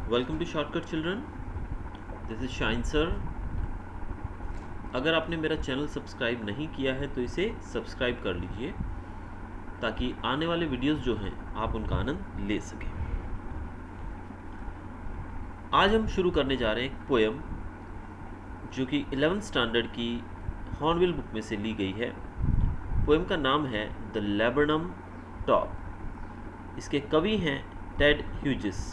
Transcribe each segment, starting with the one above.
Welcome to shortcut children, this is Shine sir. अगर आपने मेरा चैनल सब्सक्राइब नहीं किया है तो इसे सब्सक्राइब कर लीजिए ताकि आने वाले वीडियोस जो हैं आप उनका आनंद ले सकें। आज हम शुरू करने जा रहे हैं एक पोएम जो कि 11th स्टैंडर्ड की हॉर्नबिल बुक में से ली गई है। पोएम का नाम है द लेबनम टॉप। इसके कवि हैं टेड ह्यूजिस।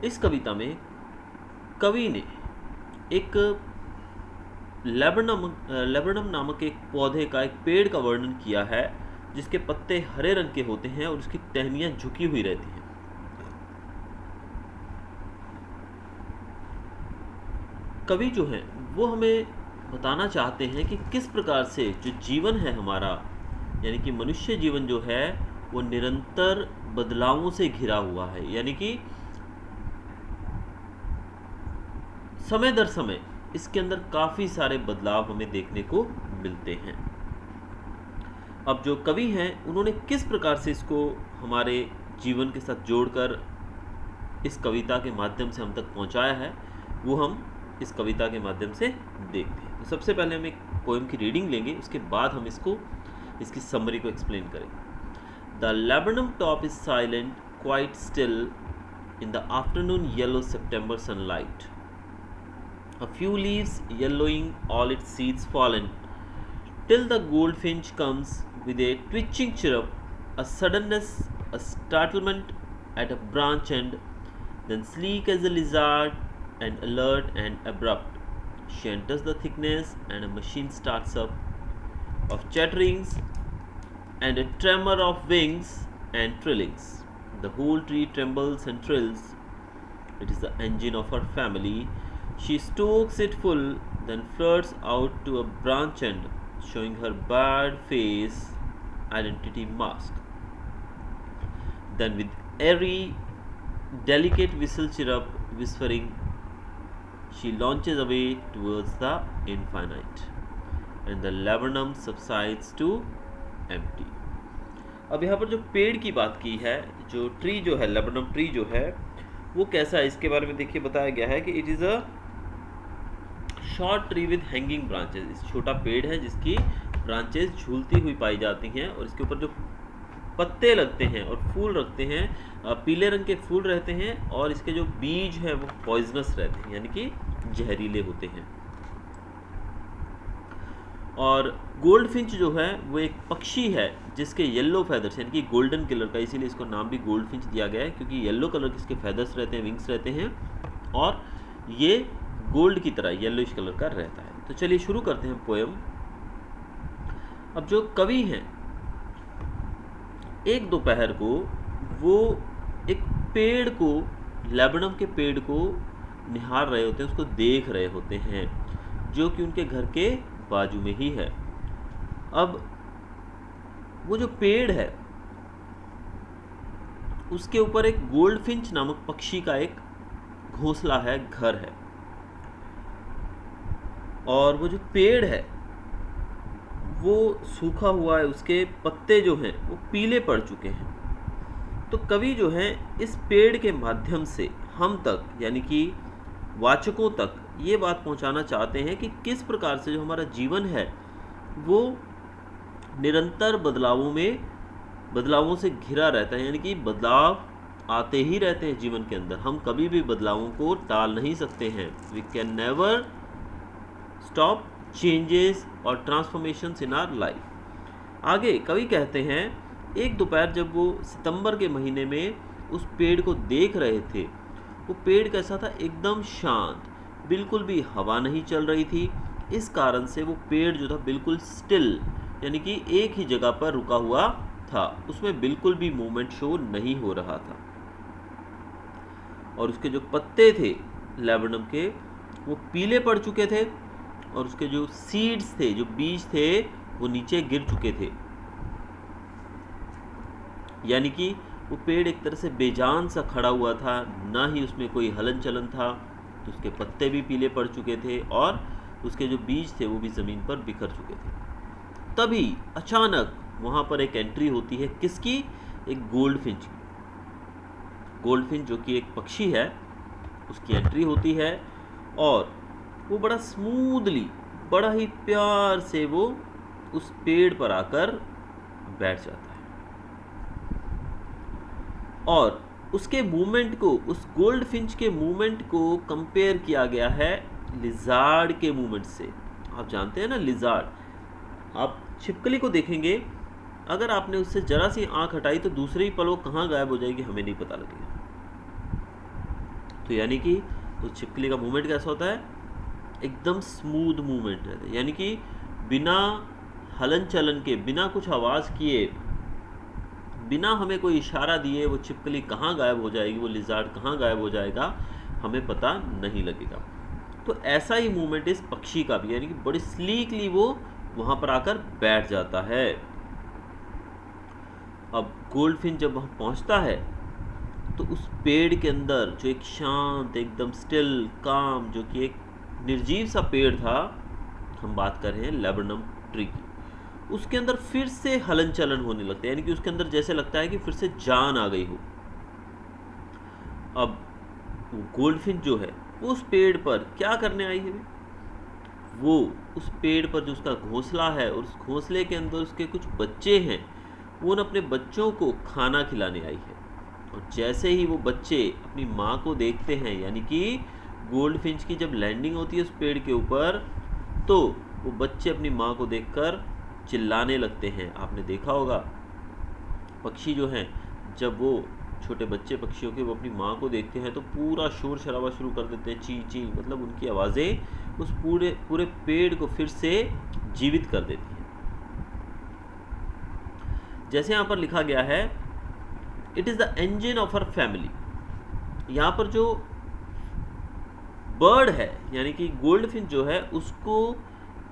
इस कविता में कवि ने एक लेबनम नामक एक पौधे का, एक पेड़ का वर्णन किया है जिसके पत्ते हरे रंग के होते हैं और उसकी टहनियाँ झुकी हुई रहती हैं। कवि जो हैं वो हमें बताना चाहते हैं कि किस प्रकार से जो जीवन है हमारा, यानी कि मनुष्य जीवन जो है वो निरंतर बदलावों से घिरा हुआ है, यानी कि समय दर समय इसके अंदर काफ़ी सारे बदलाव हमें देखने को मिलते हैं। अब जो कवि हैं उन्होंने किस प्रकार से इसको हमारे जीवन के साथ जोड़कर इस कविता के माध्यम से हम तक पहुंचाया है, वो हम इस कविता के माध्यम से देखते हैं। तो सबसे पहले हम एक पोएम की रीडिंग लेंगे, उसके बाद हम इसकी समरी को एक्सप्लेन करेंगे। The laburnum top is silent, quite still in the afternoon yellow September sunlight. A few leaves yellowing, all its seeds fallen, till the goldfinch comes with a twitching chirrup, a suddenness, a startlement at a branch end, then sleek as a lizard and alert and abrupt, she enters the thickness and a machine starts up of chatterings and a tremor of wings and trillings. The whole tree trembles and trills. It is the engine of her family. She stokes it full, then flirts out to a branch end, showing her bad face identity mask. Then with airy, delicate whistle chirrup whispering, she launches away towards the infinite, and the laburnum subsides to empty. अब यहाँ पर जो पेड़ की बात की है, जो ट्री जो है, लेबनम ट्री जो है वो कैसा है, इसके बारे में देखिए बताया गया है कि it is a short tree with hanging branches. छोटा पेड़ है जिसकी ब्रांचेस झूलती हुई पाई जाती हैं और इसके ऊपर जो पत्ते लगते हैं और फूल रखते हैं, पीले रंग के फूल रहते हैं और इसके जो बीज हैं वो पॉइजनस रहते हैं, यानी कि जहरीले होते हैं। और गोल्ड फिंच जो है वो एक पक्षी है जिसके येलो फेदर्स, यानी कि गोल्डन कलर का, इसीलिए इसको नाम भी गोल्ड फिंच दिया गया है क्योंकि येलो कलर के इसके फेदर्स रहते हैं, विंग्स रहते हैं और ये गोल्ड की तरह येलोइश कलर का रहता है। तो चलिए शुरू करते हैं पोएम। अब जो कवि हैं एक दोपहर को वो एक पेड़ को, लेबनम के पेड़ को निहार रहे होते हैं, उसको देख रहे होते हैं जो कि उनके घर के बाजू में ही है। अब वो जो पेड़ है उसके ऊपर एक गोल्डफिंच नामक पक्षी का एक घोंसला है, घर है, और वो जो पेड़ है वो सूखा हुआ है, उसके पत्ते जो हैं वो पीले पड़ चुके हैं। तो कवि जो है इस पेड़ के माध्यम से हम तक, यानी कि वाचकों तक ये बात पहुंचाना चाहते हैं कि किस प्रकार से जो हमारा जीवन है वो निरंतर बदलावों से घिरा रहता है, यानी कि बदलाव आते ही रहते हैं जीवन के अंदर। हम कभी भी बदलावों को टाल नहीं सकते हैं। We can never stop changes और ट्रांसफॉर्मेशंस इन आवर लाइफ। आगे कवि कहते हैं एक दोपहर जब वो सितंबर के महीने में उस पेड़ को देख रहे थे, वो पेड़ कैसा था, एकदम शांत, बिल्कुल भी हवा नहीं चल रही थी। इस कारण से वो पेड़ जो था बिल्कुल स्टिल, यानी कि एक ही जगह पर रुका हुआ था, उसमें बिल्कुल भी मूवमेंट शो नहीं हो रहा था। और उसके जो पत्ते थे लेबनम के वो पीले पड़ चुके थे और उसके जो सीड्स थे, जो बीज थे, वो नीचे गिर चुके थे, यानी कि वो पेड़ एक तरह से बेजान सा खड़ा हुआ था, ना ही उसमें कोई हलन चलन था। तो उसके पत्ते भी पीले पड़ चुके थे और उसके जो बीज थे वो भी ज़मीन पर बिखर चुके थे। तभी अचानक वहाँ पर एक एंट्री होती है, किसकी, एक गोल्ड फिंच की। गोल्डफिन जो कि एक पक्षी है, उसकी एंट्री होती है और वो बड़ा स्मूथली, बड़ा ही प्यार से वो उस पेड़ पर आकर बैठ जाता है। और उसके मूवमेंट को, उस गोल्ड फिंच के मूवमेंट को कंपेयर किया गया है लिजार्ड के मूवमेंट से। आप जानते हैं ना लिजार्ड, आप छिपकली को देखेंगे, अगर आपने उससे जरा सी आंख हटाई तो दूसरे ही पल वो कहाँ गायब हो जाएगी हमें नहीं पता लगेगा। तो यानी कि उस छिपकली का मूवमेंट कैसा होता है, एकदम स्मूथ मूवमेंट रहता है, यानी कि बिना हलन चलन के, बिना कुछ आवाज़ किए, बिना हमें कोई इशारा दिए वो छिपकली कहाँ गायब हो जाएगी, वो लिजार्ड कहाँ गायब हो जाएगा हमें पता नहीं लगेगा। तो ऐसा ही मूवमेंट इस पक्षी का भी, यानी कि बड़ी स्लीकली वो वहाँ पर आकर बैठ जाता है। अब गोल्डफिन जब वहाँ पहुँचता है तो उस पेड़ के अंदर जो एक शांत, एकदम स्टिल, काम, जो कि एक निर्जीव सा पेड़ था, हम बात कर रहे हैं लेबनम ट्री की, उसके अंदर फिर से हलन चलन होने लगता है, यानी कि उसके अंदर जैसे लगता है कि फिर से जान आ गई हो। अब गोल्डफिन जो है वो उस पेड़ पर क्या करने आई है, वो उस पेड़ पर जो उसका घोंसला है और उस घोंसले के अंदर उसके कुछ बच्चे हैं, वो उन अपने बच्चों को खाना खिलाने आई है। और जैसे ही वो बच्चे अपनी माँ को देखते हैं, यानी कि गोल्डफिंच की जब लैंडिंग होती है उस पेड़ के ऊपर, तो वो बच्चे अपनी माँ को देखकर चिल्लाने लगते हैं। आपने देखा होगा पक्षी जो हैं, जब वो छोटे बच्चे पक्षियों के वो अपनी माँ को देखते हैं तो पूरा शोर शराबा शुरू कर देते हैं, ची ची, मतलब उनकी आवाज़ें उस पूरे पेड़ को फिर से जीवित कर देती हैं। जैसे यहाँ पर लिखा गया है, it is the engine of our family. यहाँ पर जो बर्ड है, यानी कि गोल्डफिन जो है, उसको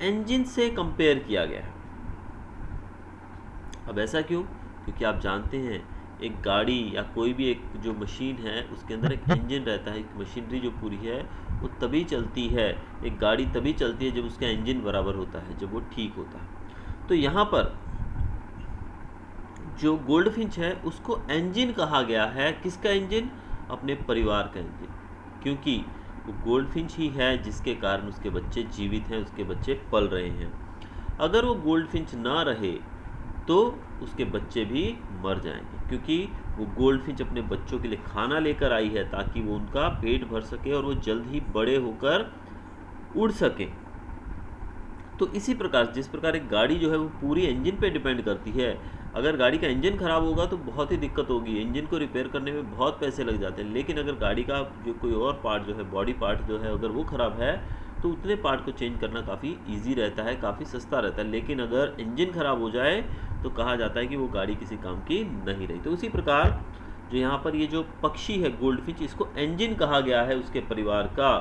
इंजन से कंपेयर किया गया है। अब ऐसा क्यों? क्योंकि आप जानते हैं एक गाड़ी या कोई भी एक जो मशीन है उसके अंदर एक इंजन रहता है, एक मशीनरी जो पूरी है वो तभी चलती है, एक गाड़ी तभी चलती है जब उसका इंजन बराबर होता है, जब वो ठीक होता है। तो यहाँ पर जो गोल्डफिंच है उसको इंजन कहा गया है। किसका इंजन? अपने परिवार का इंजन, क्योंकि वो गोल्डफिंच ही है जिसके कारण उसके बच्चे जीवित हैं, उसके बच्चे पल रहे हैं। अगर वो गोल्डफिंच ना रहे तो उसके बच्चे भी मर जाएंगे, क्योंकि वो गोल्डफिंच अपने बच्चों के लिए खाना लेकर आई है ताकि वो उनका पेट भर सके और वो जल्द ही बड़े होकर उड़ सके। तो इसी प्रकार, जिस प्रकार एक गाड़ी जो है वो पूरी इंजन पे डिपेंड करती है, अगर गाड़ी का इंजन ख़राब होगा तो बहुत ही दिक्कत होगी, इंजन को रिपेयर करने में बहुत पैसे लग जाते हैं। लेकिन अगर गाड़ी का जो कोई और पार्ट जो है, बॉडी पार्ट जो है, अगर वो ख़राब है तो उतने पार्ट को चेंज करना काफ़ी ईजी रहता है, काफ़ी सस्ता रहता है। लेकिन अगर इंजन ख़राब हो जाए तो कहा जाता है कि वो गाड़ी किसी काम की नहीं रही। तो उसी प्रकार जो यहाँ पर ये जो पक्षी है गोल्डफिंच, इसको इंजन कहा गया है उसके परिवार का।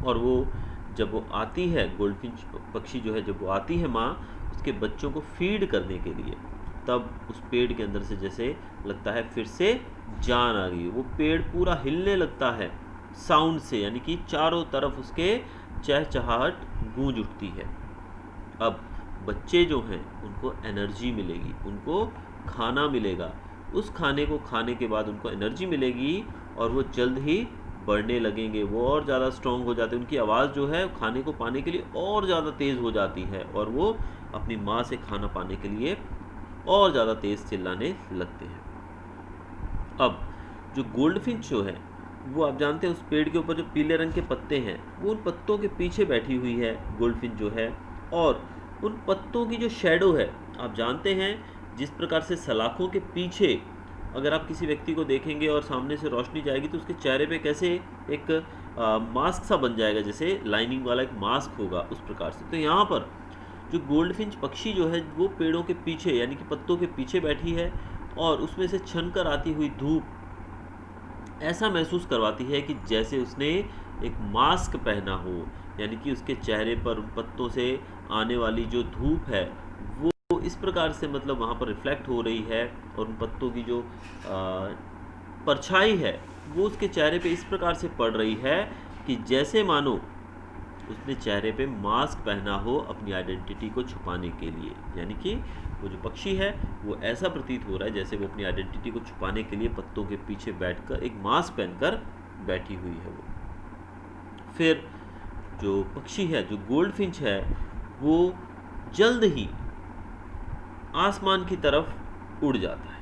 और वो जब वो आती है, गोल्डफिंच पक्षी जो है जब वो आती है माँ उसके बच्चों को फीड करने के लिए, तब उस पेड़ के अंदर से जैसे लगता है फिर से जान आ गई। वो पेड़ पूरा हिलने लगता है साउंड से, यानी कि चारों तरफ उसके चहचहाहट गूंज उठती है। अब बच्चे जो हैं उनको एनर्जी मिलेगी, उनको खाना मिलेगा, उस खाने को खाने के बाद उनको एनर्जी मिलेगी और वो जल्द ही बढ़ने लगेंगे, वो और ज़्यादा स्ट्रॉन्ग हो जाते हैं, उनकी आवाज़ जो है खाने को पाने के लिए और ज़्यादा तेज़ हो जाती है और वो अपनी माँ से खाना पाने के लिए और ज़्यादा तेज़ चिल्लाने लगते हैं। अब जो गोल्डफिंच जो है वो आप जानते हैं उस पेड़ के ऊपर जो पीले रंग के पत्ते हैं, वो उन पत्तों के पीछे बैठी हुई है गोल्डफिंच जो है, और उन पत्तों की जो शेडो है, आप जानते हैं जिस प्रकार से सलाखों के पीछे अगर आप किसी व्यक्ति को देखेंगे और सामने से रोशनी जाएगी तो उसके चेहरे पे कैसे एक मास्क सा बन जाएगा, जैसे लाइनिंग वाला एक मास्क होगा, उस प्रकार से। तो यहाँ पर जो गोल्डफिंच पक्षी जो है वो पेड़ों के पीछे यानी कि पत्तों के पीछे बैठी है और उसमें से छनकर आती हुई धूप ऐसा महसूस करवाती है कि जैसे उसने एक मास्क पहना हो, यानी कि उसके चेहरे पर उन पत्तों से आने वाली जो धूप है वो इस प्रकार से मतलब वहाँ पर रिफ्लेक्ट हो रही है और उन पत्तों की जो परछाई है वो उसके चेहरे पे इस प्रकार से पड़ रही है कि जैसे मानो उसने चेहरे पे मास्क पहना हो अपनी आइडेंटिटी को छुपाने के लिए, यानी कि वो जो पक्षी है वो ऐसा प्रतीत हो रहा है जैसे वो अपनी आइडेंटिटी को छुपाने के लिए पत्तों के पीछे बैठकर एक मास्क पहनकर बैठी हुई है वो। फिर जो पक्षी है, जो गोल्डफिंच है, वो जल्द ही आसमान की तरफ उड़ जाता है।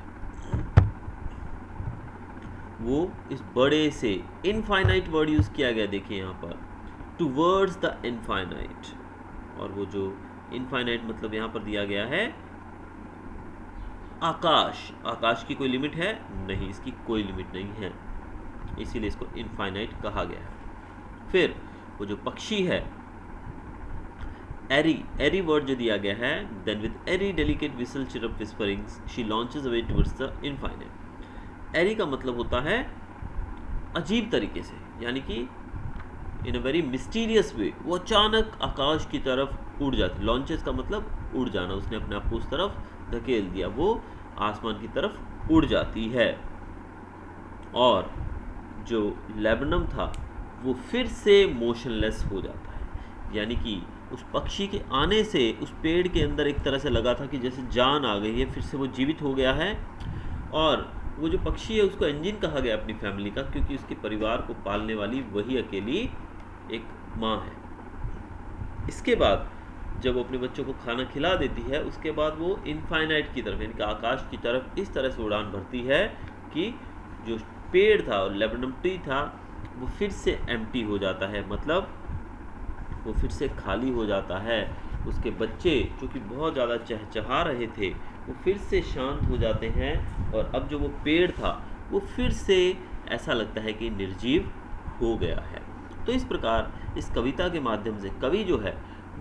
वो इस बड़े से इनफाइनाइट वर्ड यूज़ किया गया, देखिए यहाँ पर, टूवर्ड्स द इनफाइनाइट। और वो जो इनफाइनाइट मतलब यहाँ पर दिया गया है आकाश। आकाश की कोई लिमिट है? नहीं, इसकी कोई लिमिट नहीं है, इसीलिए इसको इनफाइनाइट कहा गया है। फिर वो जो पक्षी है, एरी वर्ड जो दिया गया है, then with airy delicate whistle chirp whisperings she launches away towards the infinite. Airy का मतलब होता है अजीब तरीके से, यानी कि इन अ वेरी मिस्टीरियस वे वो अचानक आकाश की तरफ उड़ जाती। लॉन्चेस का मतलब उड़ जाना, उसने अपने आप को उस तरफ धकेल दिया, वो आसमान की तरफ उड़ जाती है। और जो लेबनम था वो फिर से मोशनलेस हो जाता है, यानी कि उस पक्षी के आने से उस पेड़ के अंदर एक तरह से लगा था कि जैसे जान आ गई है, फिर से वो जीवित हो गया है। और वो जो पक्षी है उसको इंजन कहा गया अपनी फैमिली का, क्योंकि उसके परिवार को पालने वाली वही अकेली एक माँ है। इसके बाद जब वो अपने बच्चों को खाना खिला देती है, उसके बाद वो इनफाइनाइट की तरफ, यानी कि आकाश की तरफ इस तरह से उड़ान भरती है कि जो पेड़ था और लेबनम ट्री था वो फिर से एम्प्टी हो जाता है, मतलब वो फिर से खाली हो जाता है। उसके बच्चे जो कि बहुत ज़्यादा चहचहा रहे थे वो फिर से शांत हो जाते हैं, और अब जो वो पेड़ था वो फिर से ऐसा लगता है कि निर्जीव हो गया है। तो इस प्रकार इस कविता के माध्यम से कवि जो है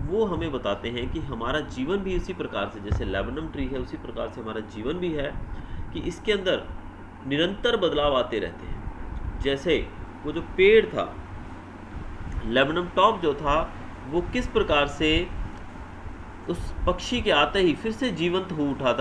वो हमें बताते हैं कि हमारा जीवन भी उसी प्रकार से, जैसे लेबनम ट्री है उसी प्रकार से हमारा जीवन भी है, कि इसके अंदर निरंतर बदलाव आते रहते हैं। जैसे वो जो पेड़ था, लेबनम टॉप जो था, वो किस प्रकार से उस पक्षी के आते ही फिर से जीवित हो उठा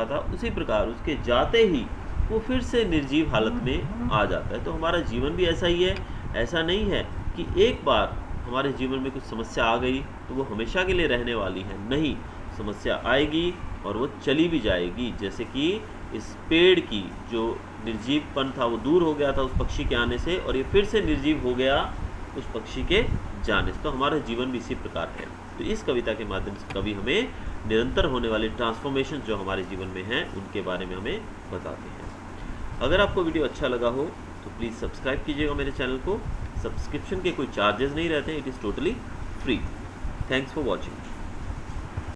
था, उसी प्रकार उसके जाते ही वो फिर से निर्जीव हालत में आ जाता है। तो हमारा जीवन भी ऐसा ही है। ऐसा नहीं है कि एक बार हमारे जीवन में कुछ समस्या आ गई तो वो हमेशा के लिए रहने वाली है, नहीं, समस्या आएगी और वो चली भी जाएगी। जैसे कि इस पेड़ की जो निर्जीवपन था वो दूर हो गया था उस पक्षी के आने से, और ये फिर से निर्जीव हो गया उस पक्षी के जाने से। तो हमारा जीवन भी इसी प्रकार है। तो इस कविता के माध्यम से कवि हमें निरंतर होने वाले ट्रांसफॉर्मेशन जो हमारे जीवन में हैं उनके बारे में हमें बताते हैं। अगर आपको वीडियो अच्छा लगा हो तो प्लीज़ सब्सक्राइब कीजिएगा मेरे चैनल को। सब्सक्रिप्शन के कोई चार्जेस नहीं रहते हैं, it is totally free. Thanks for watching.